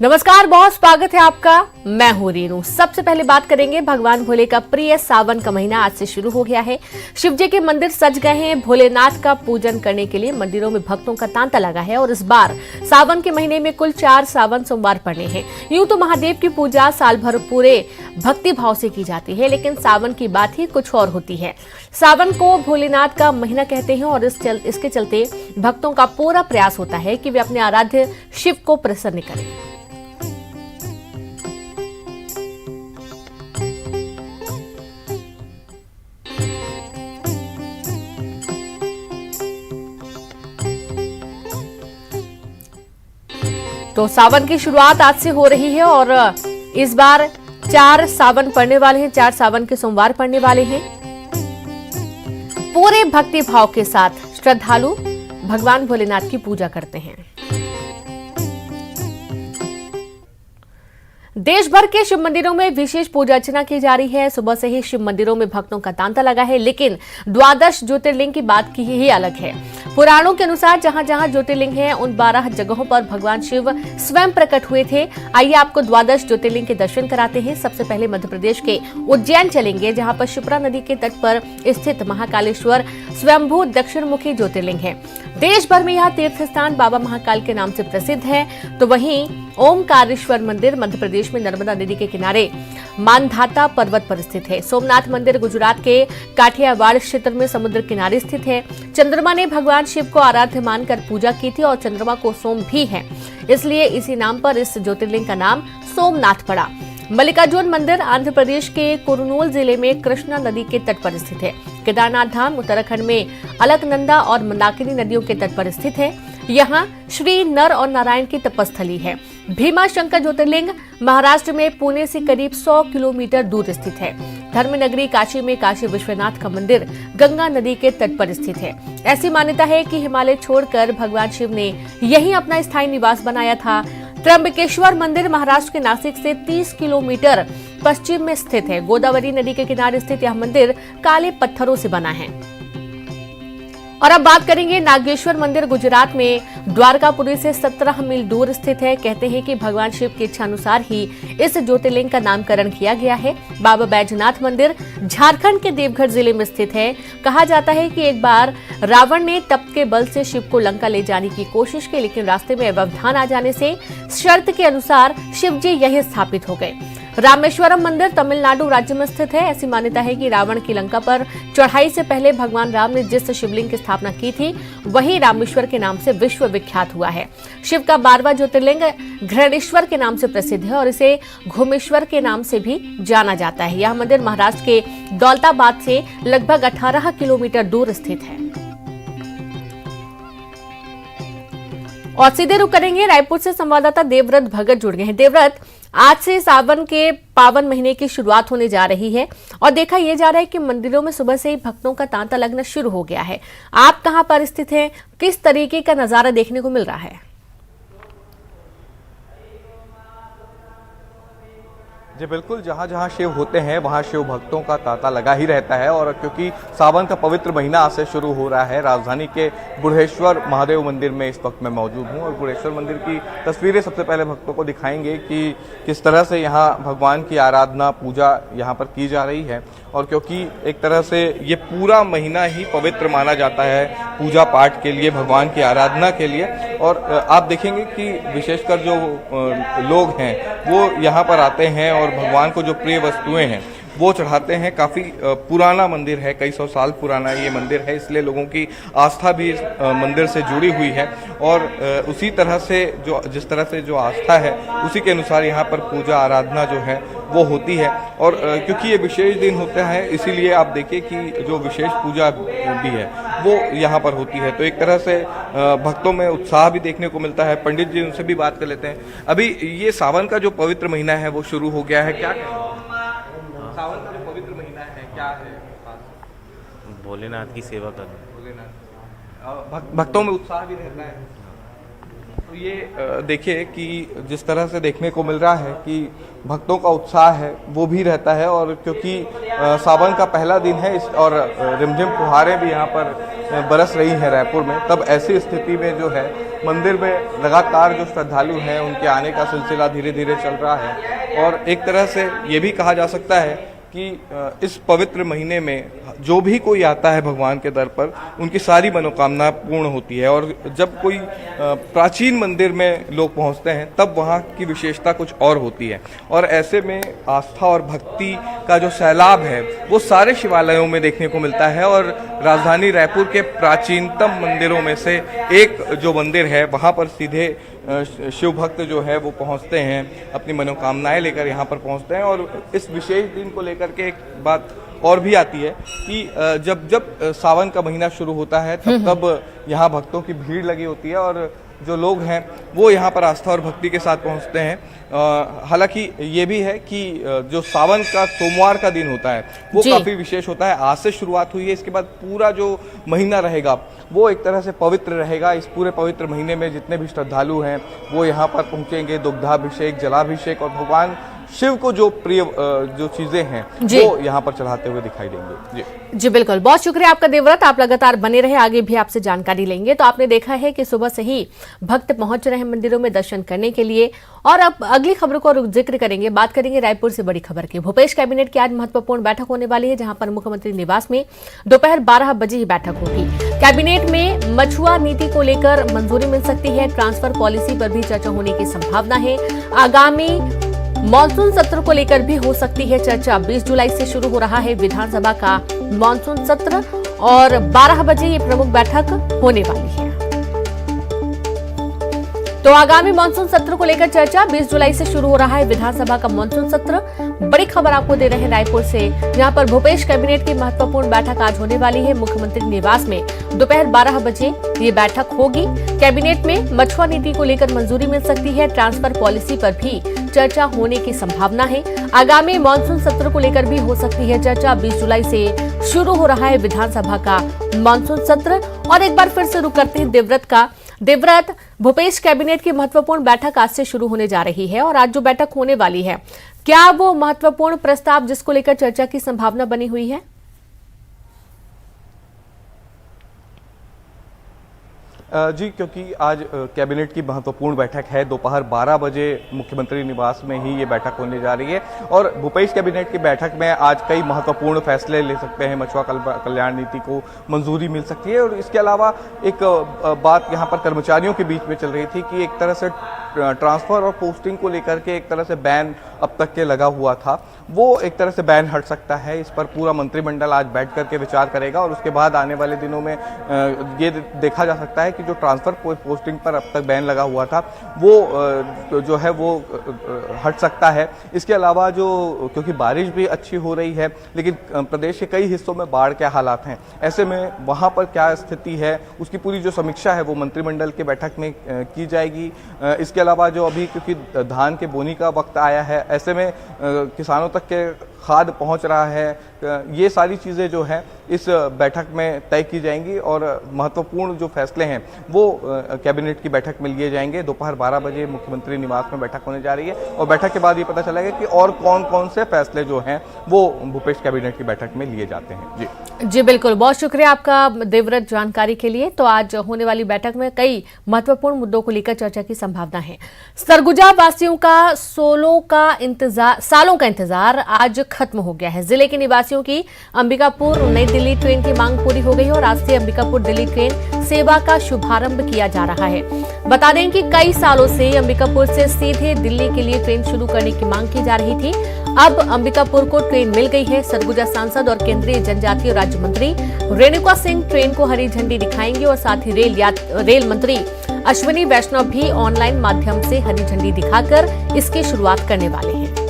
नमस्कार, बहुत स्वागत है आपका। मैं हूं रीनू। सबसे पहले बात करेंगे भगवान भोले का प्रिय सावन का महीना आज से शुरू हो गया है। शिव जी के मंदिर सज गए हैं। भोलेनाथ का पूजन करने के लिए मंदिरों में भक्तों का तांता लगा है और इस बार सावन के महीने में कुल 4 सावन सोमवार पड़ने हैं। यूं तो महादेव की पूजा साल भर पूरे भक्ति भाव से की जाती है, लेकिन सावन की बात ही कुछ और होती है। सावन को भोलेनाथ का महीना कहते हैं और इसके चलते भक्तों का पूरा प्रयास होता है कि वे अपने आराध्य शिव को प्रसन्न करें। तो सावन की शुरुआत आज से हो रही है और इस बार 4 सावन पड़ने वाले हैं। 4 सावन के सोमवार पड़ने वाले हैं। पूरे भक्ति भाव के साथ श्रद्धालु भगवान भोलेनाथ की पूजा करते हैं। देश भर के शिव मंदिरों में विशेष पूजा अर्चना की जा रही है। सुबह से ही शिव मंदिरों में भक्तों का तांता लगा है, लेकिन द्वादश ज्योतिर्लिंग की बात की ही अलग है। पुराणों के अनुसार जहां जहां ज्योतिर्लिंग हैं, उन 12 जगहों पर भगवान शिव स्वयं प्रकट हुए थे। आइए आपको द्वादश ज्योतिर्लिंग के दर्शन कराते हैं। सबसे पहले मध्य प्रदेश के उज्जैन चलेंगे, जहां पर शिप्रा नदी के तट पर स्थित महाकालेश्वर स्वयंभू दक्षिणमुखी ज्योतिर्लिंग है। देश भर में यह तीर्थ स्थान बाबा महाकाल के नाम से प्रसिद्ध है। तो वहीं ओमकारेश्वर मंदिर मध्य प्रदेश में नर्मदा नदी के किनारे मानधाता पर्वत पर स्थित है। सोमनाथ मंदिर गुजरात के काठियावाड़ क्षेत्र में समुद्र किनारे स्थित है। चंद्रमा ने भगवान शिव को आराध्य मानकर पूजा की थी और चंद्रमा को सोम भी है, इसलिए इसी नाम पर इस ज्योतिर्लिंग का नाम सोमनाथ पड़ा। मल्लिकार्जुन मंदिर आंध्र प्रदेश के कुरनूल जिले में कृष्णा नदी के तट पर स्थित है। केदारनाथ धाम उत्तराखंड में अलकनंदा और मंदाकिनी नदियों के तट पर स्थित है। यहाँ श्री नर और नारायण की तपस्थली है। भीमा शंकर ज्योतिर्लिंग महाराष्ट्र में पुणे से करीब 100 किलोमीटर दूर स्थित है। धर्म नगरी काशी में काशी विश्वनाथ का मंदिर गंगा नदी के तट पर स्थित है। ऐसी मान्यता है कि हिमालय छोड़कर भगवान शिव ने यहीं अपना स्थायी निवास बनाया था। त्र्यंबकेश्वर मंदिर महाराष्ट्र के नासिक से 30 किलोमीटर पश्चिम में स्थित है। गोदावरी नदी के किनारे स्थित यह मंदिर काले पत्थरों से बना है। और अब बात करेंगे नागेश्वर मंदिर गुजरात में द्वारकापुरी से 17 मील दूर स्थित है। कहते हैं कि भगवान शिव की इच्छा अनुसार ही इस ज्योतिर्लिंग का नामकरण किया गया है। बाबा बैजनाथ मंदिर झारखंड के देवघर जिले में स्थित है। कहा जाता है कि एक बार रावण ने तप के बल से शिव को लंका ले जाने की कोशिश की, लेकिन रास्ते में व्यवधान आ जाने से शर्त के अनुसार शिव जी यहीं स्थापित हो गए। रामेश्वरम मंदिर तमिलनाडु राज्य में स्थित है। ऐसी मान्यता है कि रावण की लंका पर चढ़ाई से पहले भगवान राम ने जिस शिवलिंग की स्थापना की थी, वही रामेश्वर के नाम से विश्व विख्यात हुआ है। शिव का 12वां ज्योतिर्लिंग घृणेश्वर के नाम से प्रसिद्ध है और इसे घुमेश्वर के नाम से भी जाना जाता है। यह मंदिर महाराष्ट्र के दौलताबाद से लगभग 18 किलोमीटर दूर स्थित है। और सीधे रुक करेंगे रायपुर से संवाददाता देवव्रत भगत जुड़ गए हैं। देवव्रत, आज से सावन के पावन महीने की शुरुआत होने जा रही है और देखा यह जा रहा है कि मंदिरों में सुबह से ही भक्तों का तांता लगना शुरू हो गया है। आप कहां पर स्थित हैं? किस तरीके का नजारा देखने को मिल रहा है? जी बिल्कुल, जहाँ जहाँ शिव होते हैं वहाँ शिव भक्तों का तांता लगा ही रहता है। और क्योंकि सावन का पवित्र महीना आज से शुरू हो रहा है, राजधानी के बुढ़ेश्वर महादेव मंदिर में इस वक्त मैं मौजूद हूँ और बुढ़ेश्वर मंदिर की तस्वीरें सबसे पहले भक्तों को दिखाएंगे कि किस तरह से यहाँ भगवान की आराधना पूजा यहाँ पर की जा रही है। और क्योंकि एक तरह से ये पूरा महीना ही पवित्र माना जाता है पूजा पाठ के लिए, भगवान की आराधना के लिए। और आप देखेंगे कि विशेषकर जो लोग हैं वो यहाँ पर आते हैं और भगवान को जो प्रिय वस्तुएं हैं वो चढ़ाते हैं। काफ़ी पुराना मंदिर है, कई 100 साल पुराना ये मंदिर है, इसलिए लोगों की आस्था भी इस मंदिर से जुड़ी हुई है। और उसी तरह से जिस तरह से जो आस्था है उसी के अनुसार यहाँ पर पूजा आराधना जो है वो होती है। और क्योंकि ये विशेष दिन होता है, इसीलिए आप देखिए कि जो विशेष पूजा भी है वो यहाँ पर होती है। तो एक तरह से भक्तों में उत्साह भी देखने को मिलता है। पंडित जी, उनसे भी बात कर लेते हैं। अभी ये सावन का जो पवित्र महीना है वो शुरू हो गया है, क्या सावन का जो पवित्र महीना है क्या है? भोलेनाथ की सेवा करना, भक्तों में उत्साह भी रहता है। तो ये देखिए कि जिस तरह से देखने को मिल रहा है कि भक्तों का उत्साह है वो भी रहता है। और क्योंकि सावन का पहला दिन है और रिमझिम फुहारें भी यहाँ पर बरस रही हैं रायपुर में, तब ऐसी स्थिति में जो है मंदिर में लगातार जो श्रद्धालु हैं उनके आने का सिलसिला धीरे धीरे चल रहा है और एक तरह से ये भी कहा जा सकता है कि इस पवित्र महीने में जो भी कोई आता है भगवान के दर पर उनकी सारी मनोकामना पूर्ण होती है। और जब कोई प्राचीन मंदिर में लोग पहुंचते हैं तब वहां की विशेषता कुछ और होती है और ऐसे में आस्था और भक्ति का जो सैलाब है वो सारे शिवालयों में देखने को मिलता है। और राजधानी रायपुर के प्राचीनतम मंदिरों में से एक जो मंदिर है वहां पर सीधे शिव भक्त जो है वो पहुंचते हैं, अपनी मनोकामनाएं लेकर यहाँ पर पहुंचते हैं। और इस विशेष दिन को लेकर के एक बात और भी आती है कि जब जब सावन का महीना शुरू होता है तब यहाँ भक्तों की भीड़ लगी होती है और जो लोग हैं वो यहाँ पर आस्था और भक्ति के साथ पहुँचते हैं। हालांकि ये भी है कि जो सावन का सोमवार का दिन होता है वो काफी विशेष होता है। आज से शुरुआत हुई है, इसके बाद पूरा जो महीना रहेगा वो एक तरह से पवित्र रहेगा। इस पूरे पवित्र महीने में जितने भी श्रद्धालु हैं वो यहाँ पर पहुंचेंगे, दुग्धाभिषेक, जलाभिषेक और भगवान शिव को जो प्रिय जो चीजें हैं वो यहाँ पर चढ़ाते हुए दिखाई देंगे। जी बिल्कुल, बहुत शुक्रिया आपका देवव्रत। आप लगातार बने रहे, आगे भी आपसे जानकारी लेंगे। तो आपने देखा है कि सुबह से ही भक्त पहुंच रहे हैं मंदिरों में दर्शन करने के लिए। और अब अगली खबरों को जिक्र करेंगे, बात करेंगे रायपुर से बड़ी खबर की। भूपेश कैबिनेट की आज महत्वपूर्ण बैठक होने वाली है, जहां पर मुख्यमंत्री निवास में दोपहर 12 बजे ही बैठक होगी। कैबिनेट में मछुआ नीति को लेकर मंजूरी मिल सकती है, ट्रांसफर पॉलिसी पर भी चर्चा होने की संभावना है। आगामी मॉनसून सत्र को लेकर भी हो सकती है चर्चा। 20 जुलाई से शुरू हो रहा है विधानसभा का मॉनसून सत्र और 12 बजे ये प्रमुख बैठक होने वाली है। तो आगामी मॉनसून सत्र को लेकर चर्चा, 20 जुलाई से शुरू हो रहा है विधानसभा का मॉनसून सत्र। बड़ी खबर आपको दे रहे हैं रायपुर से, जहां पर भूपेश कैबिनेट की महत्वपूर्ण बैठक आज होने वाली है। मुख्यमंत्री निवास में दोपहर 12 बजे ये बैठक होगी। कैबिनेट में मछुआ नीति को लेकर मंजूरी मिल सकती है, ट्रांसफर पॉलिसी पर भी चर्चा होने की संभावना है। आगामी मॉनसून सत्र को लेकर भी हो सकती है चर्चा। 20 जुलाई से शुरू हो रहा है विधानसभा का मॉनसून सत्र। और एक बार फिर से रुक करते हैं देवव्रत का। देवव्रत, भूपेश कैबिनेट की महत्वपूर्ण बैठक आज से शुरू होने जा रही है और आज जो बैठक होने वाली है, क्या वो महत्वपूर्ण प्रस्ताव जिसको लेकर चर्चा की संभावना बनी हुई है? जी, क्योंकि आज कैबिनेट की महत्वपूर्ण बैठक है, दोपहर 12 बजे मुख्यमंत्री निवास में ही ये बैठक होने जा रही है। और भूपेश कैबिनेट की बैठक में आज कई महत्वपूर्ण फैसले ले सकते हैं। मछुआ कल्याण नीति को मंजूरी मिल सकती है और इसके अलावा एक बात यहाँ पर कर्मचारियों के बीच में चल रही थी कि एक तरह से ट्रांसफर और पोस्टिंग को लेकर के एक तरह से बैन अब तक के लगा हुआ था, वो एक तरह से बैन हट सकता है। इस पर पूरा मंत्रिमंडल आज बैठ करके विचार करेगा और उसके बाद आने वाले दिनों में ये देखा जा सकता है कि जो ट्रांसफर पोस्टिंग पर अब तक बैन लगा हुआ था वो जो है वो हट सकता है। इसके अलावा जो क्योंकि बारिश भी अच्छी हो रही है लेकिन प्रदेश के कई हिस्सों में बाढ़ के हालात हैं, ऐसे में वहाँ पर क्या स्थिति है उसकी पूरी जो समीक्षा है वो मंत्रिमंडल की बैठक में की जाएगी। इसके अलावा जो अभी क्योंकि धान के बोनी का वक्त आया है, ऐसे में किसानों तक के खाद पहुंच रहा है, ये सारी चीज़ें जो हैं इस बैठक में तय की जाएंगी और महत्वपूर्ण जो फैसले हैं वो कैबिनेट की बैठक में लिए जाएंगे। दोपहर 12 बजे मुख्यमंत्री निवास में बैठक होने जा रही है और बैठक के बाद ये पता चलेगा कि और कौन कौन से फैसले जो हैं वो भूपेश कैबिनेट की बैठक में लिए जाते हैं। जी बिल्कुल, बहुत शुक्रिया आपका देवव्रत जानकारी के लिए। तो आज होने वाली बैठक में कई महत्वपूर्ण मुद्दों को लेकर चर्चा की संभावना है। सरगुजा वासियों का सालों का इंतजार आज खत्म हो गया है। जिले के निवासियों की अंबिकापुर नई दिल्ली ट्रेन की मांग पूरी हो गई और आज से अंबिकापुर दिल्ली ट्रेन सेवा का शुभारंभ किया जा रहा है। बता दें कि कई सालों से अंबिकापुर से सीधे दिल्ली के लिए ट्रेन शुरू करने की मांग की जा रही थी। अब अंबिकापुर को ट्रेन मिल गई है। सरगुजा सांसद और केंद्रीय जनजातीय राज्य मंत्री रेणुका सिंह ट्रेन को हरी झंडी दिखाएंगे और साथ ही रेल मंत्री अश्विनी वैष्णव भी ऑनलाइन माध्यम से हरी झंडी दिखाकर इसकी शुरुआत करने वाले हैं।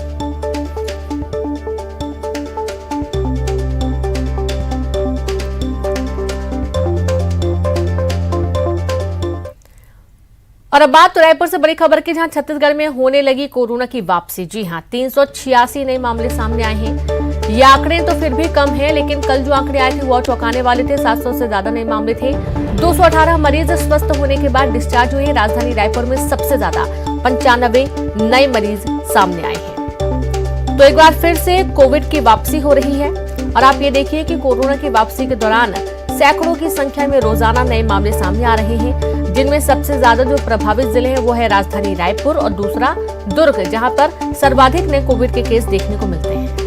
और अब बात तो रायपुर से बड़ी खबर की, जहां छत्तीसगढ़ में होने लगी कोरोना की वापसी। जी हां, 386 नए मामले सामने आए हैं। ये आंकड़े तो फिर भी कम है, लेकिन कल जो आंकड़े आए थे वो चौंकाने वाले थे। 700 से ज्यादा नए मामले थे। 218 मरीज स्वस्थ होने के बाद डिस्चार्ज हुए। राजधानी रायपुर में सबसे ज्यादा 95 नए मरीज सामने आए हैं। तो एक बार फिर से कोविड की वापसी हो रही है और आप ये देखिए कि कोरोना की वापसी के दौरान सैकड़ों की संख्या में रोजाना नए मामले सामने आ रहे हैं। जिनमें सबसे ज्यादा जो प्रभावित जिले हैं वो है राजधानी रायपुर और दूसरा दुर्ग, जहां पर सर्वाधिक नए कोविड के केस देखने को मिलते हैं।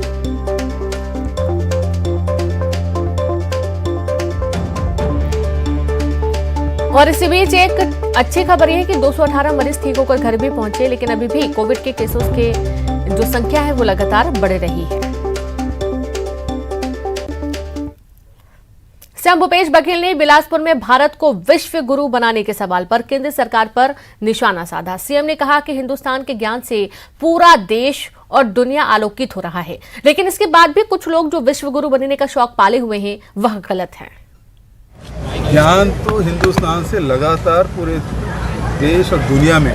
और इसी बीच एक अच्छी खबर यह है कि 218 मरीज ठीक होकर घर भी पहुंचे, लेकिन अभी भी कोविड के केसों के जो संख्या है वो लगातार बढ़ रही है। सीएम भूपेश बघेल ने बिलासपुर में भारत को विश्व गुरु बनाने के सवाल पर केंद्र सरकार पर निशाना साधा। सीएम ने कहा कि हिंदुस्तान के ज्ञान से पूरा देश और दुनिया आलोकित हो रहा है, लेकिन इसके बाद भी कुछ लोग जो विश्व गुरु बनने का शौक पाले हुए हैं वह गलत है। ज्ञान तो हिंदुस्तान से लगातार पूरे देश और दुनिया में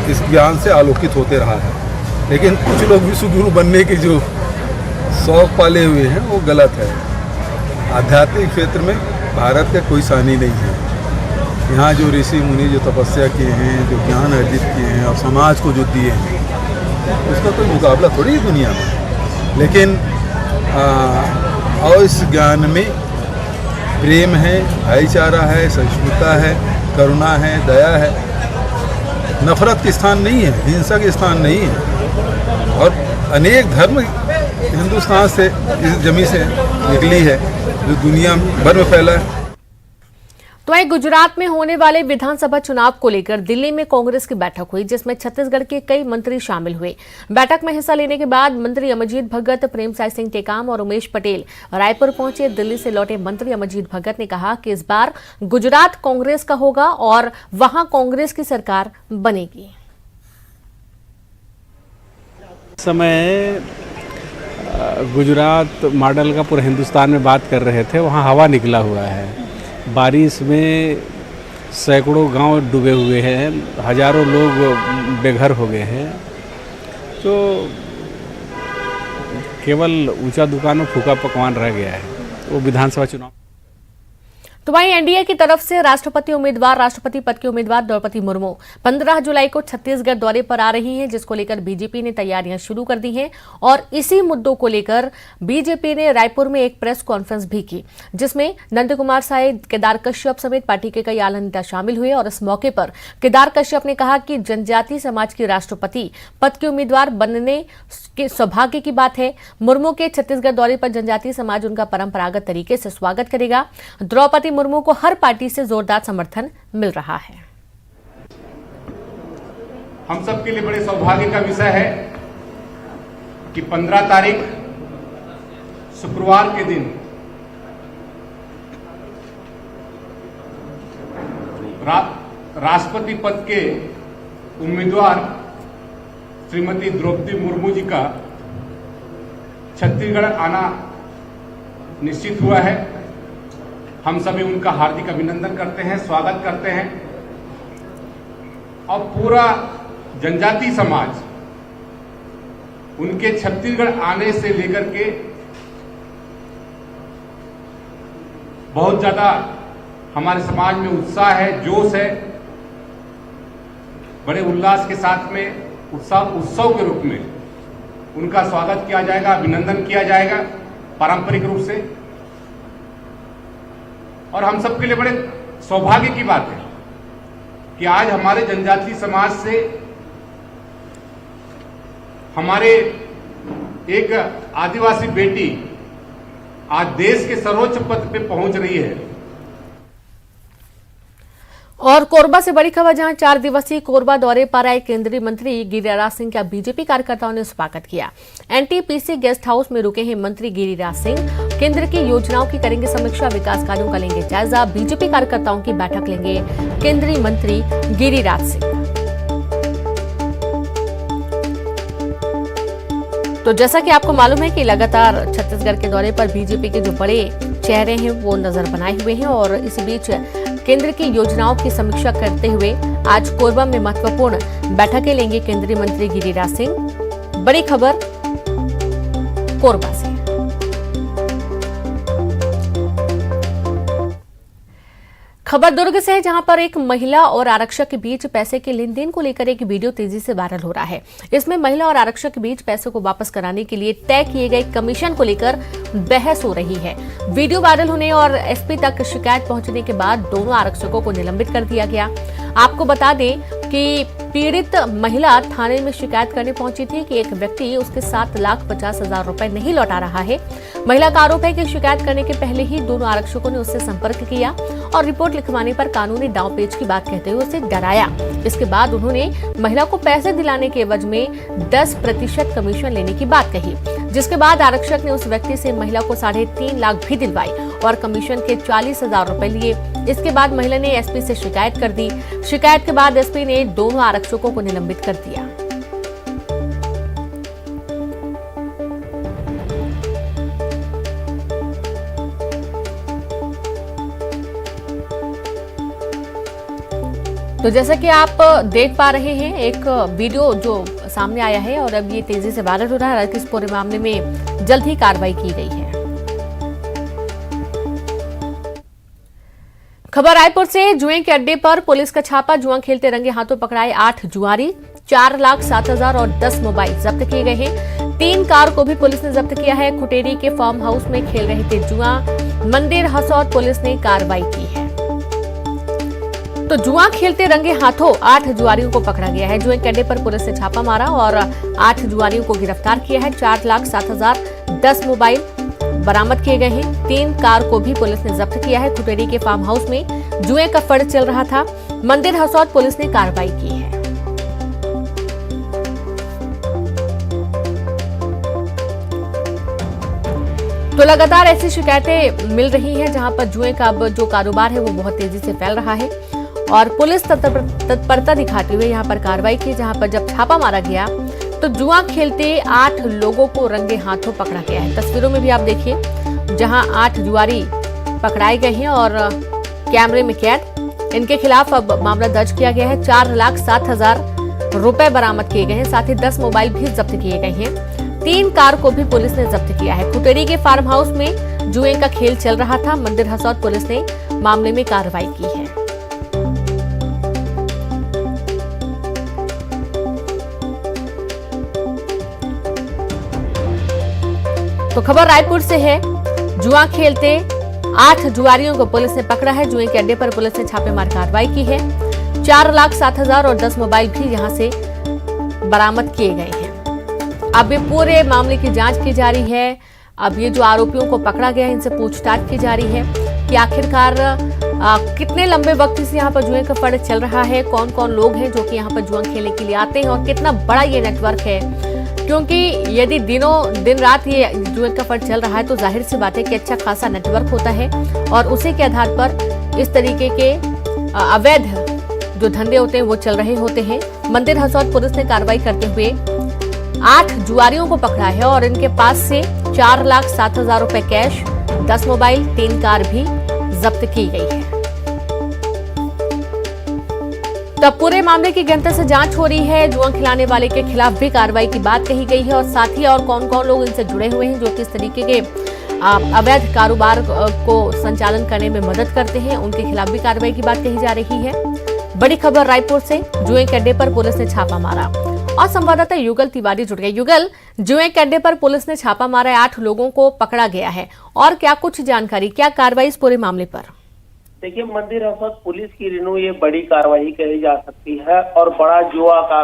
इस ज्ञान से आलोकित होते रहा है, लेकिन कुछ लोग विश्व गुरु बनने के जो शौक पाले हुए हैं वो गलत है। आध्यात्मिक क्षेत्र में भारत का कोई सानी नहीं है। यहाँ जो ऋषि मुनि जो तपस्या किए हैं, जो ज्ञान अर्जित किए हैं और समाज को जो दिए हैं, उसका कोई मुकाबला थोड़ी है दुनिया में। लेकिन और इस ज्ञान में प्रेम है, भाईचारा है, सहिष्णुता है, करुणा है, दया है, नफरत के स्थान नहीं है, हिंसा के स्थान नहीं है। और अनेक धर्म हिंदुस्तान से, इस जमीन से निकली है जो दुनिया भर में फैला है। तो वहीं गुजरात में होने वाले विधानसभा चुनाव को लेकर दिल्ली में कांग्रेस की बैठक हुई, जिसमें छत्तीसगढ़ के कई मंत्री शामिल हुए। बैठक में हिस्सा लेने के बाद मंत्री अमरजीत भगत, प्रेमसाय सिंह टेकाम और उमेश पटेल रायपुर पहुंचे। दिल्ली से लौटे मंत्री अमरजीत भगत ने कहा कि इस बार गुजरात कांग्रेस का होगा और वहां कांग्रेस की सरकार बनेगी। समय गुजरात मॉडल का पूरे हिंदुस्तान में बात कर रहे थे, वहाँ हवा निकला हुआ है। बारिश में सैकड़ों गांव डूबे हुए हैं, हजारों लोग बेघर हो गए हैं। तो केवल ऊंचा दुकान में फूका पकवान रह गया है, वो विधानसभा चुनाव। तो वहीं एनडीए की तरफ से राष्ट्रपति पद के उम्मीदवार द्रौपदी मुर्मू 15 जुलाई को छत्तीसगढ़ दौरे पर आ रही हैं, जिसको लेकर बीजेपी ने तैयारियां शुरू कर दी हैं। और इसी मुद्दों को लेकर बीजेपी ने रायपुर में एक प्रेस कॉन्फ्रेंस भी की, जिसमें नंद कुमार साय, केदार कश्यप समेत पार्टी के कई आला नेता शामिल हुए। और इस मौके पर केदार कश्यप ने कहा कि जनजातीय समाज के राष्ट्रपति पद के उम्मीदवार बनने के सौभाग्य की बात है। मुर्मू के छत्तीसगढ़ दौरे पर जनजातीय समाज उनका परंपरागत तरीके से स्वागत करेगा। द्रौपदी मुर्मू को हर पार्टी से जोरदार समर्थन मिल रहा है। हम सबके लिए बड़े सौभाग्य का विषय है कि 15 तारीख शुक्रवार के दिन राष्ट्रपति पद के उम्मीदवार श्रीमती द्रौपदी मुर्मू जी का छत्तीसगढ़ आना निश्चित हुआ है। हम सभी उनका हार्दिक अभिनंदन करते हैं, स्वागत करते हैं। और पूरा जनजातीय समाज उनके छत्तीसगढ़ आने से लेकर के बहुत ज्यादा हमारे समाज में उत्साह है, जोश है। बड़े उल्लास के साथ में उत्सव के रूप में उनका स्वागत किया जाएगा, अभिनंदन किया जाएगा पारंपरिक रूप से। और हम सबके लिए बड़े सौभाग्य की बात है कि आज हमारे जनजातीय समाज से हमारे एक आदिवासी बेटी आज देश के सर्वोच्च पद पे पहुंच रही है। और कोरबा से बड़ी खबर, जहां 4 दिवसीय कोरबा दौरे पर आए केंद्रीय मंत्री गिरिराज सिंह का बीजेपी कार्यकर्ताओं ने स्वागत किया। एनटीपीसी गेस्ट हाउस में रुके हैं मंत्री गिरिराज सिंह। केंद्र की योजनाओं की करेंगे समीक्षा, विकास कार्यों का लेंगे जायजा। बीजेपी कार्यकर्ताओं की बैठक लेंगे केंद्रीय मंत्री गिरिराज सिंह। तो जैसा कि आपको मालूम है कि लगातार छत्तीसगढ़ के दौरे पर बीजेपी के जो बड़े चेहरे हैं वो नजर बनाए हुए हैं। और इसी बीच केंद्र की योजनाओं की समीक्षा करते हुए आज कोरबा में महत्वपूर्ण बैठकें लेंगे केंद्रीय मंत्री गिरिराज सिंह। बड़ी खबर कोरबा से। खबर दुर्ग से है, जहां पर एक महिला और आरक्षक के बीच पैसे के लेन देन को लेकर एक वीडियो तेजी से वायरल हो रहा है। इसमें महिला और आरक्षक के बीच पैसे को वापस कराने के लिए तय किए गए कमीशन को लेकर बहस हो रही है। वीडियो वायरल होने और एसपी तक शिकायत पहुंचने के बाद दोनों आरक्षकों को निलंबित कर दिया गया। आपको बता दें कि पीड़ित महिला थाने में शिकायत करने पहुंची थी कि एक व्यक्ति उसके 7,50,000 रुपए नहीं लौटा रहा है। महिला का आरोप है कि शिकायत करने के पहले ही दोनों आरक्षकों ने उससे संपर्क किया और रिपोर्ट लिखवाने पर कानूनी दांव पेच की बात कहते हुए उसे डराया। इसके बाद उन्होंने महिला को पैसे दिलाने के एवज में 10% कमीशन लेने की बात कही, जिसके बाद आरक्षक ने उस व्यक्ति से महिला को 3.5 लाख भी दिलवाई और कमीशन के 40,000 रुपए लिए। इसके बाद महिला ने एसपी से शिकायत कर दी। शिकायत के बाद एसपी ने दोनों आरक्षकों को निलंबित कर दिया। तो जैसा कि आप देख पा रहे हैं, एक वीडियो जो सामने आया है और अब ये तेजी से वायरल हो रहा है। इस पूरे मामले में जल्द ही कार्रवाई की गई है। खबर रायपुर से, जुए के अड्डे पर पुलिस का छापा। जुआ खेलते रंगे हाथों पकड़ाए 8 जुआरी, 4,07,000 और 10 मोबाइल जब्त किए गए हैं। 3 कार को भी पुलिस ने जब्त किया है। खुटेरी के फार्म हाउस में खेल रहे थे जुआ। मंदिर हसौद पुलिस ने कार्रवाई की है। तो जुआ खेलते रंगे हाथों 8 जुआरियों को पकड़ा गया है। जुए के अड्डे पर पुलिस ने छापा मारा और 8 जुआरियों को गिरफ्तार किया है। 4,07,000, 10 मोबाइल बरामद किए गए हैं। 3 कार को भी पुलिस ने जब्त किया है। खुटेरी के फार्म हाउस में जुए का फड़ चल रहा था। मंदिर हसौद पुलिस ने कार्रवाई की है। तो लगातार ऐसी शिकायतें मिल रही हैं जहां पर जुए का अब जो कारोबार है वो बहुत तेजी से फैल रहा है और पुलिस तत्परता दिखाते हुए यहां पर कार्रवाई की। जहां पर जब छापा मारा गया तो जुआ खेलते 8 लोगों को रंगे हाथों पकड़ा गया है। तस्वीरों में भी आप देखिए जहां 8 जुआरी पकड़ाए गए हैं और कैमरे में कैद। इनके खिलाफ अब मामला दर्ज किया गया है। 4,07,000 रुपए बरामद किए गए हैं। साथ ही 10 मोबाइल भी जब्त किए गए हैं। 3 कार को भी पुलिस ने जब्त किया है। खुटेरी के फार्म हाउस में जुए का खेल चल रहा था। मंदिर हसौद पुलिस ने मामले में कार्रवाई की है। तो खबर रायपुर से है, जुआ खेलते 8 जुआरियों को पुलिस ने पकड़ा है। जुए के अड्डे पर पुलिस ने छापेमार कार्रवाई की है। 4,07,000 और 10 मोबाइल भी यहां से बरामद किए गए हैं। अब ये पूरे मामले की जांच की जा रही है। अब ये जो आरोपियों को पकड़ा गया है इनसे पूछताछ की जा रही है कि आखिरकार कितने लंबे वक्त से यहाँ पर जुए का फड़ चल रहा है, कौन कौन लोग हैं जो कि यहाँ पर जुआ खेलने के लिए आते हैं और कितना बड़ा ये नेटवर्क है। क्योंकि यदि दिन रात ये जुए का फड़ चल रहा है तो जाहिर सी बात है कि अच्छा खासा नेटवर्क होता है और उसी के आधार पर इस तरीके के अवैध जो धंधे होते हैं वो चल रहे होते हैं। मंदिर हसौद पुलिस ने कार्रवाई करते हुए 8 जुआरियों को पकड़ा है और इनके पास से 4,07,000 रुपए कैश, 10 मोबाइल, 3 कार भी जब्त की गई है। तब पूरे मामले की गहनता से जांच हो रही है। जुआ खिलाने वाले के खिलाफ भी कार्रवाई की बात कही गई है और साथ ही और कौन कौन लोग इनसे जुड़े हुए हैं जो किस तरीके के अवैध कारोबार को संचालन करने में मदद करते हैं, उनके खिलाफ भी कार्रवाई की बात कही जा रही है। बड़ी खबर रायपुर से, जुए के अड्डे पर पुलिस ने छापा मारा और संवाददाता युगल तिवारी जुड़ गए। युगल, जुए के अड्डे पर पुलिस ने छापा मारा है, 8 लोगों को पकड़ा गया है और क्या कुछ जानकारी, क्या कार्रवाई इस पूरे मामले पर? देखिए, मंदिर हसौद पुलिस की रिनू ये बड़ी कार्रवाई कही जा सकती है और बड़ा जुआ का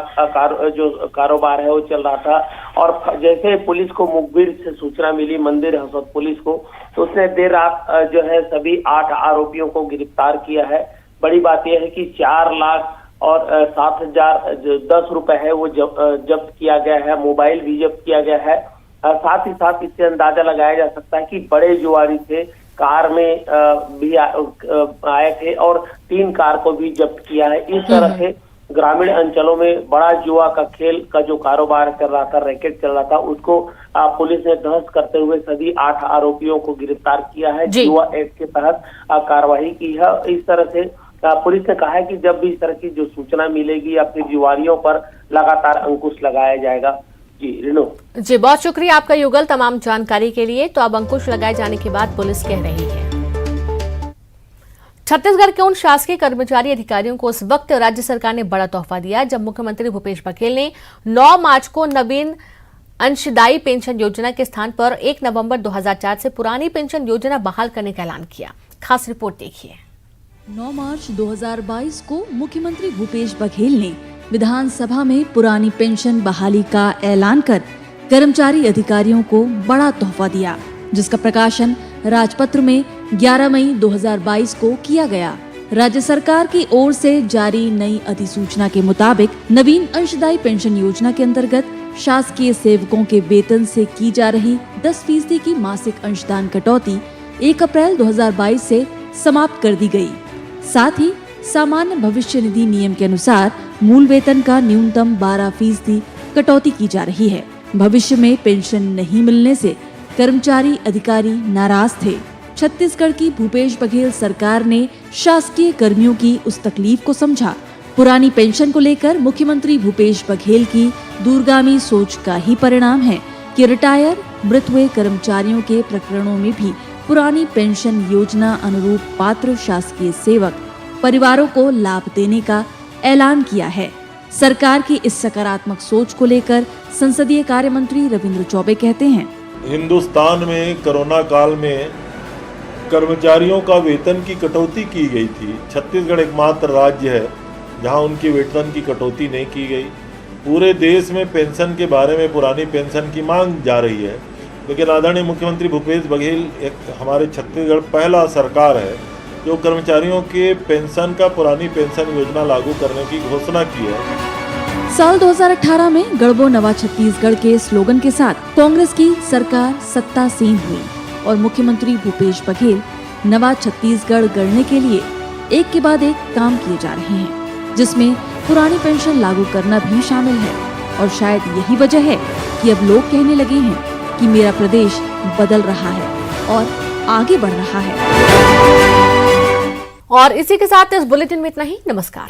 जो कारोबार है वो चल रहा था। और जैसे पुलिस को मुखबिर से सूचना मिली मंदिर हसौद पुलिस को, तो उसने देर रात जो है सभी 8 आरोपियों को गिरफ्तार किया है। बड़ी बात यह है कि 4 लाख और 7,000 जो 10 रुपए है वो जब्त किया गया है। मोबाइल भी जब्त किया गया है। साथ ही साथ इससे अंदाजा लगाया जा सकता है कि बड़े जुआरी थे, कार में भी आए थे और 3 कार को भी जब्त किया है। इस तरह से ग्रामीण अंचलों में बड़ा जुआ का खेल का जो कारोबार चल रहा था, रैकेट चल रहा था, उसको पुलिस ने ध्वस्त करते हुए सभी 8 आरोपियों को गिरफ्तार किया है। जुआ एक्ट के तहत कार्रवाई की है। इस तरह से पुलिस ने कहा है कि जब भी इस तरह की जो सूचना मिलेगी या फिर जुआरियों पर लगातार अंकुश लगाया जाएगा। जी रिनो। जी बहुत शुक्रिया आपका युगल तमाम जानकारी के लिए। तो अब अंकुश लगाए जाने के बाद पुलिस कह रही है छत्तीसगढ़ के उन शासकीय कर्मचारी अधिकारियों को उस वक्त राज्य सरकार ने बड़ा तोहफा दिया जब मुख्यमंत्री भूपेश बघेल ने 9 मार्च को नवीन अंशदायी पेंशन योजना के स्थान पर 1 नवंबर 2004 से पुरानी पेंशन योजना बहाल करने का ऐलान किया। खास रिपोर्ट देखिए। 9 मार्च 2022 को मुख्यमंत्री भूपेश बघेल ने विधानसभा में पुरानी पेंशन बहाली का ऐलान कर कर्मचारी अधिकारियों को बड़ा तोहफा दिया, जिसका प्रकाशन राजपत्र में 11 मई 2022 को किया गया। राज्य सरकार की ओर से जारी नई अधिसूचना के मुताबिक नवीन अंशदायी पेंशन योजना के अंतर्गत शासकीय सेवकों के वेतन से की जा रही 10% की मासिक अंशदान कटौती 1 अप्रैल 2022 से समाप्त कर दी गई। साथ ही सामान्य भविष्य निधि नियम के अनुसार मूल वेतन का न्यूनतम 12% कटौती की जा रही है। भविष्य में पेंशन नहीं मिलने से कर्मचारी अधिकारी नाराज थे। छत्तीसगढ़ की भूपेश बघेल सरकार ने शासकीय कर्मियों की उस तकलीफ को समझा। पुरानी पेंशन को लेकर मुख्यमंत्री भूपेश बघेल की दूरगामी सोच का ही परिणाम है कि रिटायर मृत हुए कर्मचारियों के प्रकरणों में भी पुरानी पेंशन योजना अनुरूप पात्र शासकीय सेवक परिवारों को लाभ देने का ऐलान किया है। सरकार की इस सकारात्मक सोच को लेकर संसदीय कार्य मंत्री रविंद्र चौबे कहते हैं, हिंदुस्तान में कोरोना काल में कर्मचारियों का वेतन की कटौती की गई थी। छत्तीसगढ़ एकमात्र राज्य है जहां उनकी वेतन की कटौती नहीं की गई। पूरे देश में पेंशन के बारे में पुरानी पेंशन की मांग जा रही है, लेकिन आदरणीय मुख्यमंत्री भूपेश बघेल एक हमारे छत्तीसगढ़ पहला सरकार है जो कर्मचारियों के पेंशन का पुरानी पेंशन योजना लागू करने की घोषणा की है। साल 2018 में गढ़बो नवा छत्तीसगढ़ के स्लोगन के साथ कांग्रेस की सरकार सत्तासीन हुई और मुख्यमंत्री भूपेश बघेल नवा छत्तीसगढ़ गढ़ने के लिए एक के बाद एक काम किए जा रहे हैं, जिसमें पुरानी पेंशन लागू करना भी शामिल है। और शायद यही वजह है कि अब लोग कहने लगे हैं कि मेरा प्रदेश बदल रहा है और आगे बढ़ रहा है। और इसी के साथ इस बुलेटिन में इतना ही। नमस्कार।